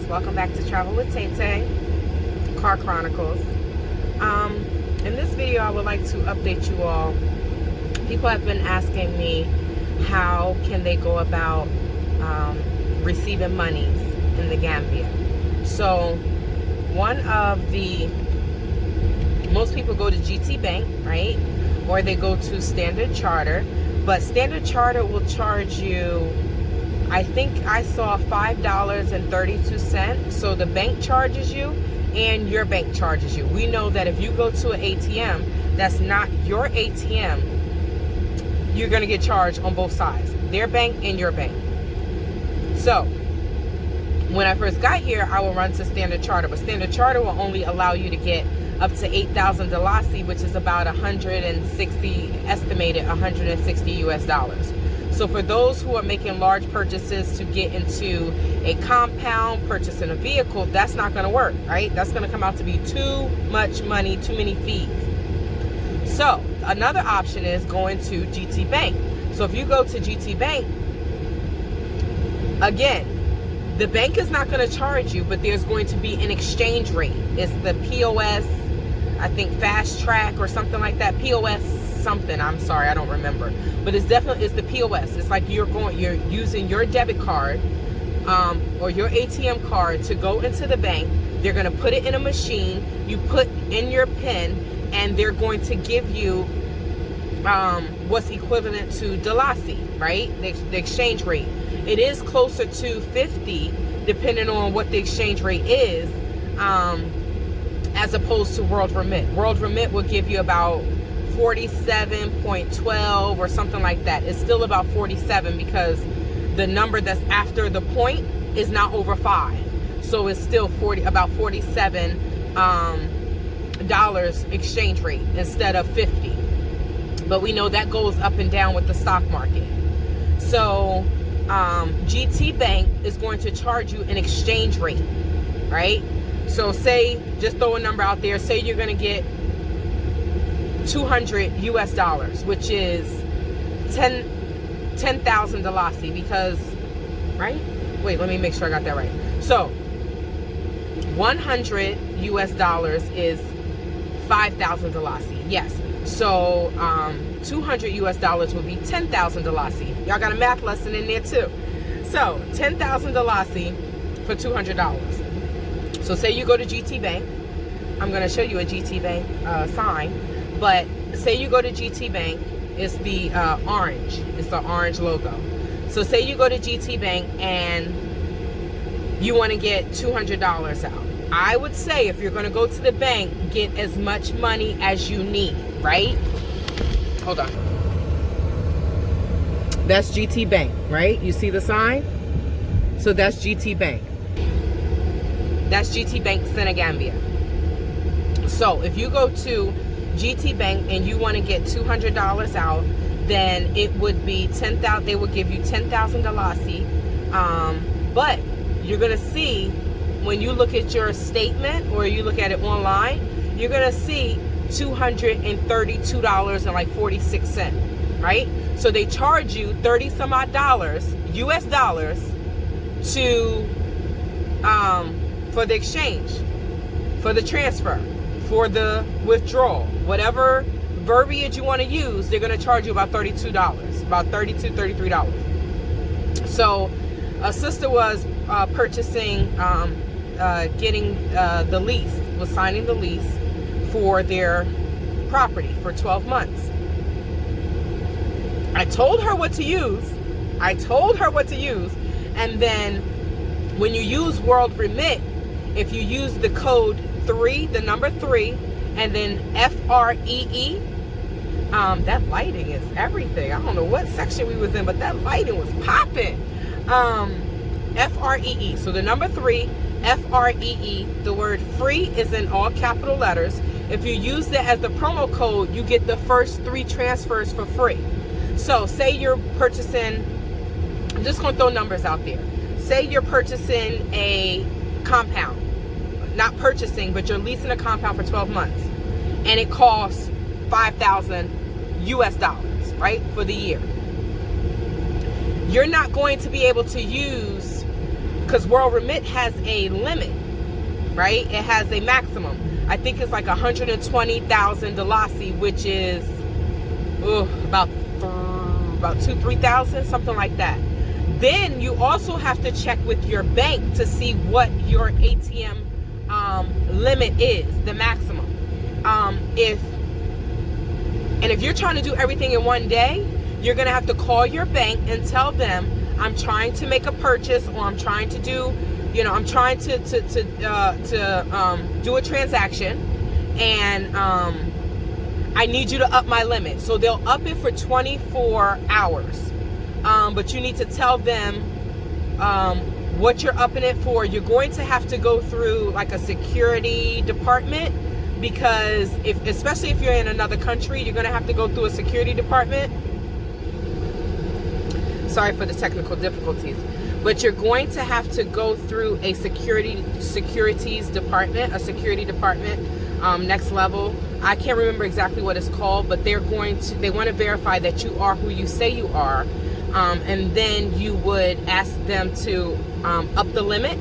welcome back to Travel with Tay, Car Chronicles. In this video I would like to update you all. People have been asking me how can they go about receiving monies in the Gambia. So most people go to GT Bank, right? Or they go to Standard Charter, but Standard Charter will charge you, I think I saw $5.32. So the bank charges you and your bank charges you. We know that if you go to an ATM that's not your ATM, you're going to get charged on both sides, their bank and your bank. So when I first got here, I will run to Standard Charter, but Standard Charter will only allow you to get up to 8,000 dalasi, which is about estimated 160 US dollars. So for those who are making large purchases to get into a compound, purchasing a vehicle, that's not going to work, right? That's going to come out to be too much money, too many fees. So another option is going to GT Bank. So if you go to GT Bank, again, the bank is not going to charge you, but there's going to be an exchange rate. It's the POS, I think Fast Track or something like that. POS something, I'm sorry, I don't remember. But it's the POS. It's like you're using your debit card or your ATM card to go into the bank. They're going to put it in a machine. You put in your PIN, and they're going to give you what's equivalent to dalasi, right? The exchange rate. It is closer to 50, depending on what the exchange rate is, as opposed to WorldRemit. WorldRemit will give you about 47.12 or something like that. It's still about 47 because the number that's after the point is not over 5. So it's still about $47 exchange rate instead of 50. But we know that goes up and down with the stock market. So GT Bank is going to charge you an exchange rate, right? So say, just throw a number out there, say you're going to get 200 US dollars, which is 10,000 dalasi, because, right? Wait, let me make sure I got that right. So 100 US dollars is 5,000 dalasi. Yes. So 200 US dollars would be 10,000 dalasi. Y'all got a math lesson in there too. So 10,000 dalasi for $200. So say you go to GT Bank. I'm going to show you a GT Bank sign. But say you go to GT Bank. It's the orange. It's the orange logo. So say you go to GT Bank and you want to get $200 out. I would say if you're going to go to the bank, get as much money as you need, right? Hold on. That's GT Bank, right? You see the sign? So that's GT Bank. That's GT Bank Senegambia. So if you go to GT Bank and you want to get $200 out, then it would be 10,000. They would give you 10,000 dalasi. But you're gonna see when you look at your statement or you look at it online, you're gonna see $232.46, right? So they charge you 30 some odd dollars, US dollars, to for the exchange, for the transfer, for the withdrawal, whatever verbiage you want to use. They're going to charge you about $32, about $32, $33. So a sister was purchasing, getting the lease, was signing the lease for their property for 12 months. I told her what to use. And then when you use WorldRemit, if you use the code 3, the number 3, and then FREE, that lighting is everything. I don't know what section we was in, but that lighting was popping. FREE. So the number 3, FREE, the word free is in all capital letters. If you use that as the promo code, you get the first 3 transfers for free. So say you're purchasing, I'm just going to throw numbers out there. Say you're purchasing a compound. Not purchasing, but you're leasing a compound for 12 months. And it costs 5,000 US dollars, right, for the year. You're not going to be able to use because WorldRemit has a limit, right? It has a maximum. I think it's like 120,000 Dalasi, which is about 2,000-3,000, something like that. Then you also have to check with your bank to see what your ATM limit is, the maximum. If you're trying to do everything in one day, you're gonna have to call your bank and tell them, I'm trying to make a purchase, or I'm trying to do, I'm trying to do a transaction, and I need you to up my limit. So they'll up it for 24 hours. But you need to tell them what you're upping it for. You're going to have to go through like a security department, because especially if you're in another country, you're going to have to go through a security department. Sorry for the technical difficulties, but you're going to have to go through a security department, next level. I can't remember exactly what it's called, but they want to verify that you are who you say you are. And then you would ask them to up the limit.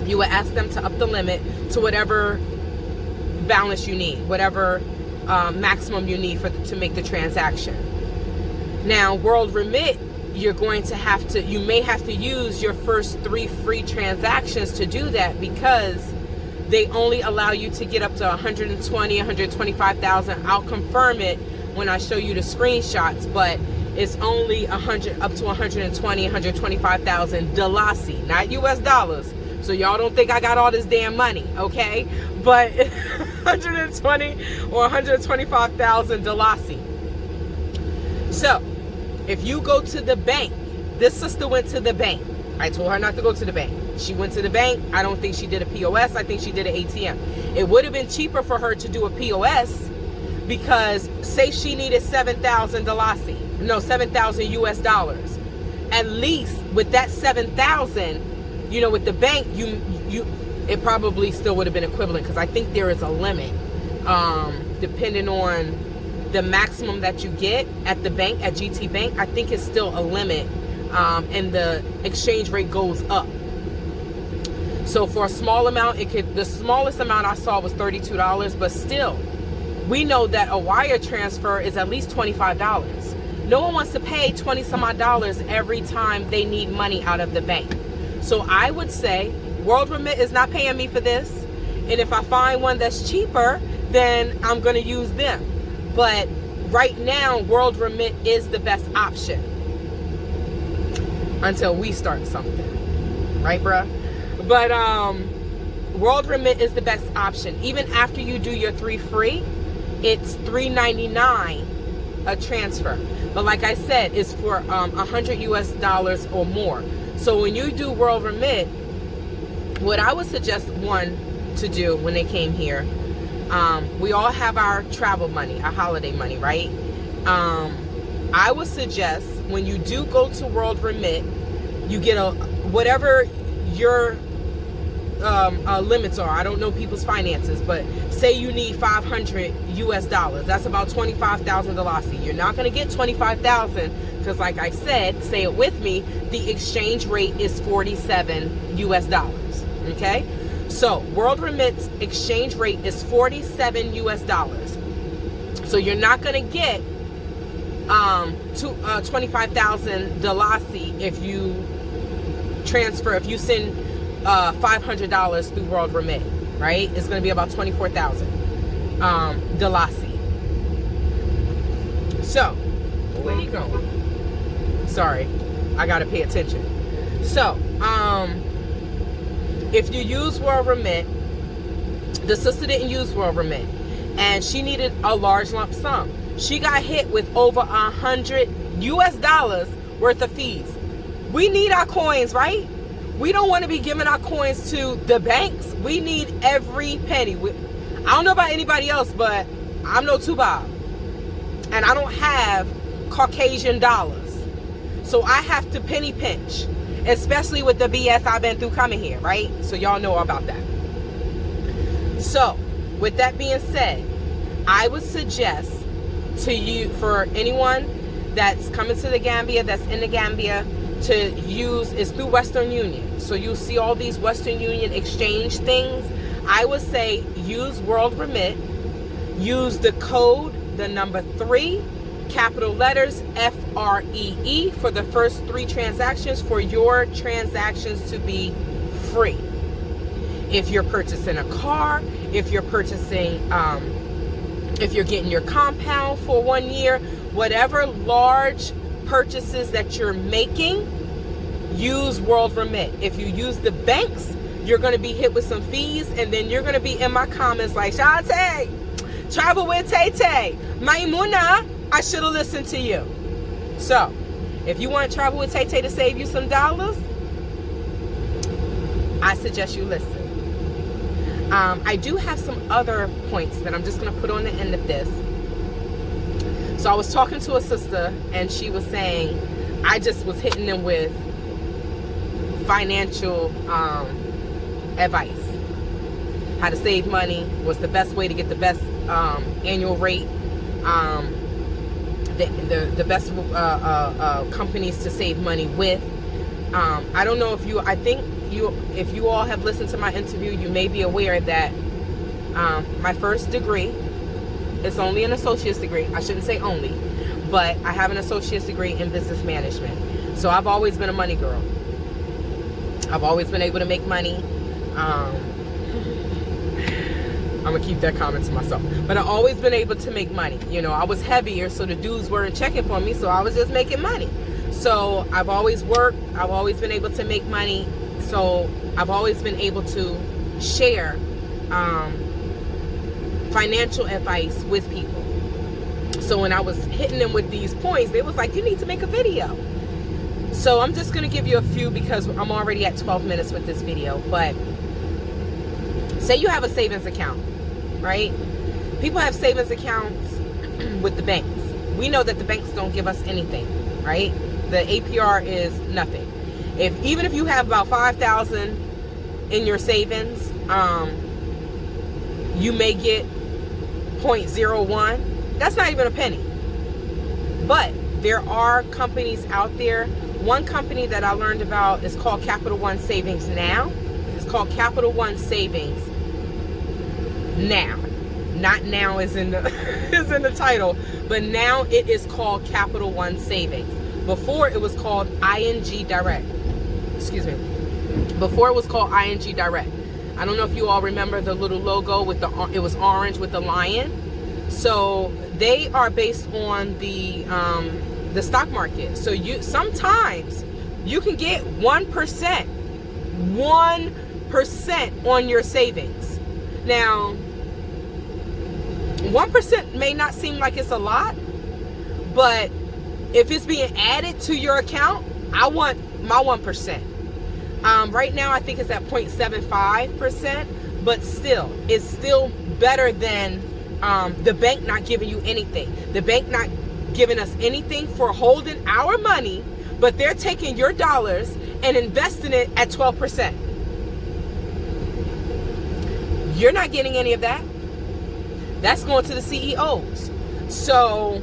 You would ask them to up the limit to whatever balance you need, whatever maximum you need to make the transaction. Now, WorldRemit, you may have to use your first 3 free transactions to do that, because they only allow you to get up to 120, 125,000. I'll confirm it when I show you the screenshots, but it's only up to 120, 125,000 Dalasi, not US dollars. So y'all don't think I got all this damn money, okay? But 120 or 125,000 Dalasi. So if you go to the bank, this sister went to the bank. I told her not to go to the bank. She went to the bank. I don't think she did a POS. I think she did an ATM. It would have been cheaper for her to do a POS, because say she needed 7,000 Dalasi. No, 7,000 US dollars. At least with that 7,000, with the bank, it probably still would have been equivalent, because I think there is a limit, depending on the maximum that you get at the bank, at GT Bank. I think it's still a limit, and the exchange rate goes up. So for a small amount, the smallest amount I saw was $32, but still, we know that a wire transfer is at least $25. No one wants to pay 20 some odd dollars every time they need money out of the bank. So I would say WorldRemit is not paying me for this. And if I find one that's cheaper, then I'm going to use them. But right now, WorldRemit is the best option until we start something. Right, bruh? But WorldRemit is the best option. Even after you do your 3 free, it's $3.99 a transfer. But like I said, it's for 100 US dollars or more. So when you do WorldRemit, what I would suggest one to do when they came here, we all have our travel money, our holiday money, right? I would suggest when you do go to WorldRemit, you get whatever your limits are. I don't know people's finances, but say you need 500 US dollars. That's about 25,000 Dalasi. You're not going to get 25,000, because like I said, say it with me, the exchange rate is 47 US dollars. Okay? So WorldRemit's exchange rate is 47 US dollars. So you're not going to get 25,000 Dalasi if you send $500 through WorldRemit, right? It's going to be about 24,000 Dalasi. So, where you going? Sorry, I got to pay attention. So, if you use WorldRemit, the sister didn't use WorldRemit, and she needed a large lump sum. She got hit with over 100 US dollars worth of fees. We need our coins, right? We don't want to be giving our coins to the banks. We need every penny. I don't know about anybody else, but I'm no Tuba. And I don't have Caucasian dollars. So I have to penny pinch, especially with the BS I've been through coming here, right? So y'all know about that. So with that being said, I would suggest to you, for anyone that's coming to the Gambia, that's in the Gambia, to use is through Western Union. So you'll see all these Western Union exchange things. I would say use WorldRemit. Use the code, the number 3, capital letters, FREE, for the first 3 transactions, for your transactions to be free. If you're purchasing a car, if you're purchasing, if you're getting your compound for 1 year, whatever large purchases that you're making, use WorldRemit. If you use the banks, you're going to be hit with some fees, and then you're going to be in my comments like, Shantae, travel with Tay Tay, Maimuna, I should have listened to you. So, if you want to travel with Tay Tay to save you some dollars, I suggest you listen. I do have some other points that I'm just going to put on the end of this. So I was talking to a sister, and she was saying, I just was hitting them with financial advice. How to save money, what's the best way to get the best annual rate, the best companies to save money with. I don't know if you, if you all have listened to my interview, you may be aware that my first degree, it's only an associate's degree. I shouldn't say only, but I have an associate's degree in business management. So I've always been a money girl. I've always been able to make money. I'm gonna keep that comment to myself. But I've always been able to make money. You know, I was heavier, so the dudes weren't checking for me, so I was just making money. So I've always worked. I've always been able to make money. So I've always been able to share financial advice with people. So when I was hitting them with these points, they was like, you need to make a video. So I'm just going to give you a few because I'm already at 12 minutes with this video. But say you have a savings account, right? People have savings accounts with the banks. We know that the banks don't give us anything, right? The APR is nothing. Even if you have about $5,000 in your savings, you may get 0.01. That's not even a penny. But there are companies out there. One company that I learned about is called Capital One Savings Now. It's called Capital One Savings Now. Not now is in the is in the title, but now it is called Capital One Savings. Before it was called ING Direct. Excuse me. Before it was called ING Direct. I don't know if you all remember the little logo with it was orange with the lion. So they are based on the stock market. So sometimes you can get 1% on your savings. Now 1% may not seem like it's a lot, but if it's being added to your account, I want my 1%. Right now I think it's at 0.75%, but still, it's still better than the bank not giving you anything. The bank not giving us anything for holding our money, but they're taking your dollars and investing it at 12%. You're not getting any of that. That's going to the CEOs. So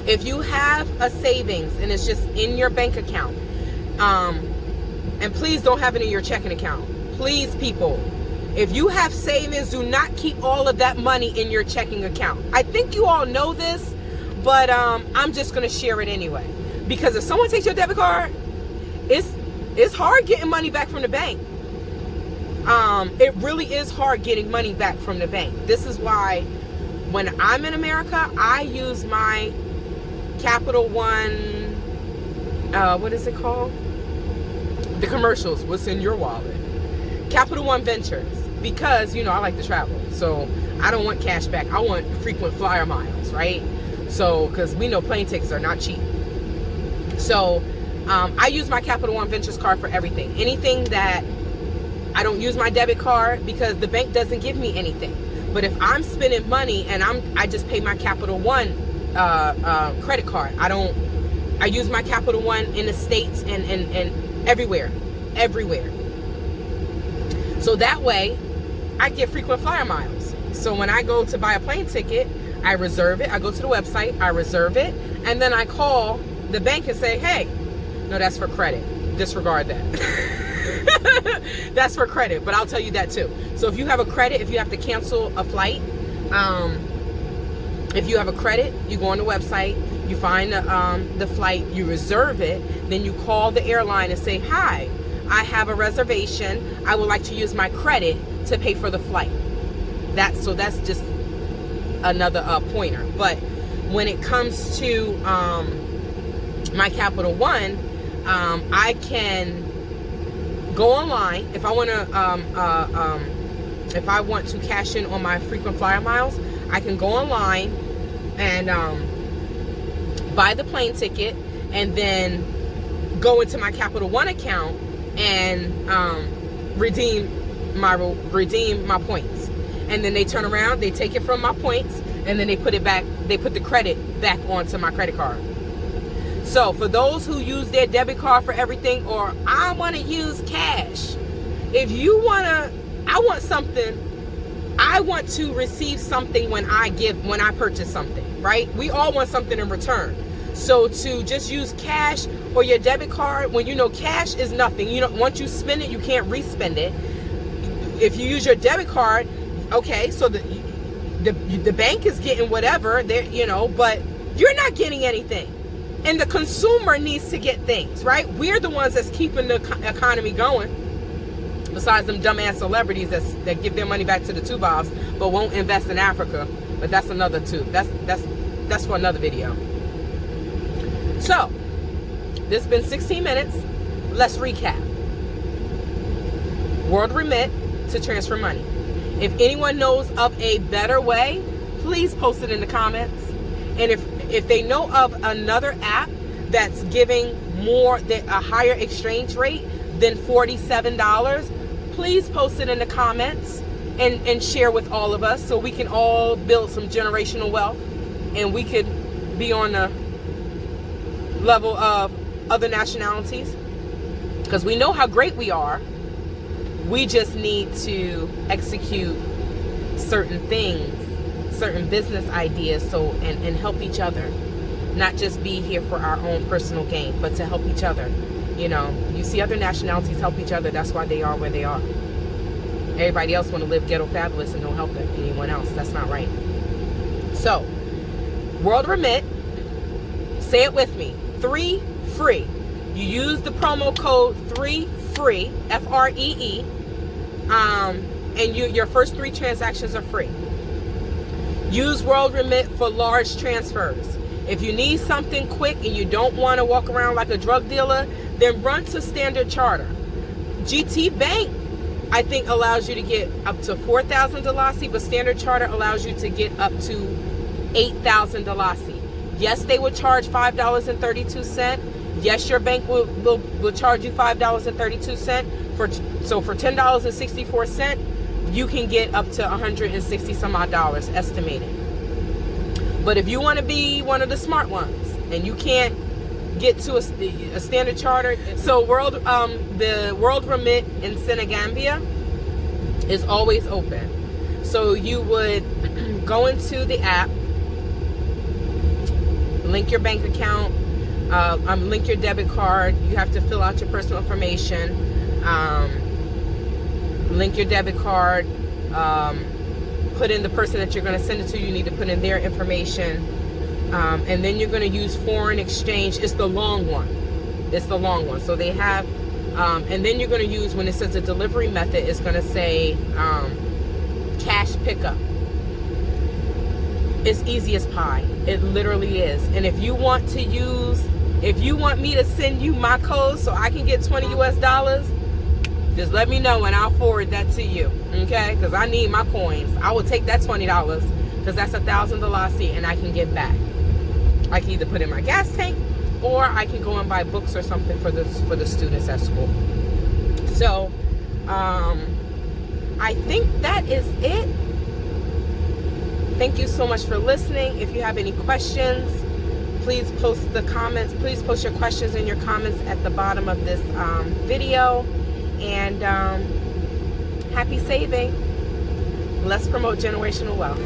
if you have a savings and it's just in your bank account, and please don't have it in your checking account. Please, people, if you have savings, do not keep all of that money in your checking account. I think you all know this, but I'm just going to share it anyway. Because if someone takes your debit card, it's hard getting money back from the bank. It really is hard getting money back from the bank. This is why when I'm in America, I use my Capital One, what is it called? The commercials, what's in your wallet? Capital One Ventures, because, you know, I like to travel. So I don't want cash back. I want frequent flyer miles, right? So, because we know plane tickets are not cheap. So I use my Capital One Ventures card for everything. Anything that I don't use my debit card because the bank doesn't give me anything. But if I'm spending money and I just pay my Capital One credit card. I use my Capital One in the States and everywhere. So that way I get frequent flyer miles. So when I go to buy a plane ticket, I reserve it. I go to the website, I reserve it, and then I call the bank and say, hey, No, that's for credit. Disregard that. That's for credit, but I'll tell you that too. So if you have a credit, if you have to cancel a flight, if you have a credit, you go on the website, you find the flight, you reserve it, then you call the airline and say, hi, I have a reservation. I would like to use my credit to pay for the flight. So that's just another pointer. But when it comes to my Capital One, I can go online if I want to cash in on my frequent flyer miles. I can go online and buy the plane ticket, and then go into my Capital One account and redeem my points. And then they turn around, they take it from my points, and then they put it back. They put the credit back onto my credit card. So for those who use their debit card for everything, or I want to use cash, if you want to, I want to receive something when I purchase something, right? We all want something in return. So to just use cash or your debit card, when you know cash is nothing, once you spend it, you can't re-spend it. If you use your debit card, okay, so the bank is getting whatever, but you're not getting anything. And the consumer needs to get things, right? We're the ones that's keeping the economy going. Besides them dumbass celebrities that give their money back to the two bobs, but won't invest in Africa. But that's another too. That's for another video. So, this has been 16 minutes. Let's recap. WorldRemit to transfer money. If anyone knows of a better way, please post it in the comments. And if they know of another app that's giving a higher exchange rate than $47, please post it in the comments and share with all of us so we can all build some generational wealth and we could be on the level of other nationalities, because we know how great we are. We just need to execute certain things, certain business ideas, and help each other, not just be here for our own personal gain, but to help each other. You see other nationalities help each other. That's why they are where they are. Everybody else want to live ghetto fabulous and don't help anyone else. That's not right. So, WorldRemit, say it with me, 3 free. You use the promo code 3 free, FREE, and your first 3 transactions are free. Use WorldRemit for large transfers. If you need something quick and you don't want to walk around like a drug dealer, then run to Standard Charter. GT Bank, I think, allows you to get up to 4,000 Dalasi, but Standard Charter allows you to get up to 8,000 Dalasi. Yes, they would charge $5.32. Yes, your bank will charge you $5.32. So for $10.64, you can get up to 160 some odd dollars estimated. But if you want to be one of the smart ones and you can't get to a Standard Charter, so the WorldRemit in Gambia is always open. So you would go into the app, link your bank account, link your debit card. You have to fill out your personal information, link your debit card, put in the person that you're going to send it to. You need to put in their information, and then you're going to use foreign exchange. It's the long one. So they have, and then you're going to use, when it says the delivery method, it's going to say cash pickup. It's easy as pie. It literally is. And if you want me to send you my code so I can get $20 US, just let me know and I'll forward that to you, okay? Because I need my coins. I will take that $20 because that's 1,000 Dalasi and I can get back. I can either put in my gas tank or I can go and buy books or something for the students at school. So, I think that is it. Thank you so much for listening. If you have any questions, please post the comments. Please post your questions and your comments at the bottom of this video. And happy saving. Let's promote generational wealth.